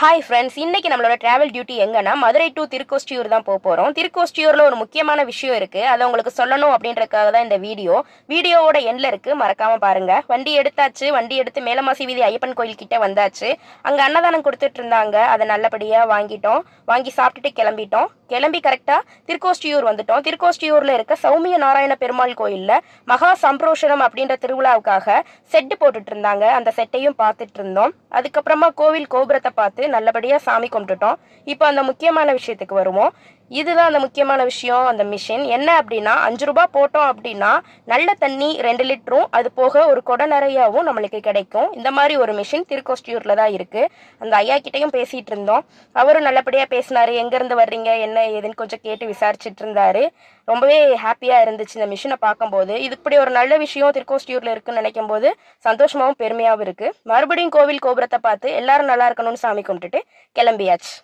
Hi friends, இன்னைக்கு நம்மளோட travel duty எங்கன்னா மதுரை டு திருக்கோஷ்டியூர் தான் போகிறோம். திருக்கோஷ்டியூரில் ஒரு முக்கியமான விஷயம் இருக்குது, அதை உங்களுக்கு சொல்லணும் அப்படின்றதுக்காக தான் இந்த வீடியோவோட எண்ணில் இருக்குது, மறக்காமல் பாருங்கள். வண்டி எடுத்தாச்சு, வண்டி எடுத்து மேலமாசி வீதி ஐயப்பன் கோயில் கிட்டே வந்தாச்சு. அங்கே அன்னதானம் கொடுத்துட்டு இருந்தாங்க, அதை நல்லபடியாக வாங்கிட்டோம். வாங்கி சாப்பிட்டுட்டு கிளம்பி கரெக்டாக திருக்கோஷ்டியூர் வந்துட்டோம். திருக்கோஷ்டியூரில் இருக்க சௌமிய நாராயண பெருமாள் கோயிலில் மகா சம்பரோஷனம் அப்படின்ற திருவிழாவுக்காக செட்டு போட்டுட்டு இருந்தாங்க. அந்த செட்டையும் பார்த்துட்டு இருந்தோம். அதுக்கப்புறமா கோவில் கோபுரத்தை பார்த்து நல்லபடியாக சாமி கும்பிட்டுட்டோம். இப்போ அந்த முக்கியமான விஷயத்துக்கு வருவோம். இதுதான் அந்த முக்கியமான விஷயம். அந்த மிஷின் என்ன அப்படின்னா, 5 ரூபாய் போட்டோம் அப்படின்னா நல்ல தண்ணி 2 லிட்டரும் அது போக ஒரு கொடை நிறையாவும் நம்மளுக்கு கிடைக்கும். இந்த மாதிரி ஒரு மிஷின் திருக்கோஷ்டியூர்ல தான் இருக்கு. அந்த ஐயா கிட்டையும் பேசிட்டு இருந்தோம். அவரும் நல்லபடியா பேசினாரு. எங்கேருந்து வர்றீங்க என்ன ஏதுன்னு கொஞ்சம் கேட்டு விசாரிச்சுட்டு இருந்தாரு. ரொம்பவே ஹாப்பியா இருந்துச்சு இந்த மிஷினை பார்க்கும்போது. இது இப்படி ஒரு நல்ல விஷயம் திருக்கோஷ்டியூர்ல இருக்குன்னு நினைக்கும் போது சந்தோஷமாவும் பெருமையாகவும் இருக்கு. மறுபடியும் கோவில் கோபுரத்தை பார்த்து எல்லாரும் நல்லா இருக்கணும்னு சாமி கும்பிட்டுட்டு கிளம்பியாச்சு.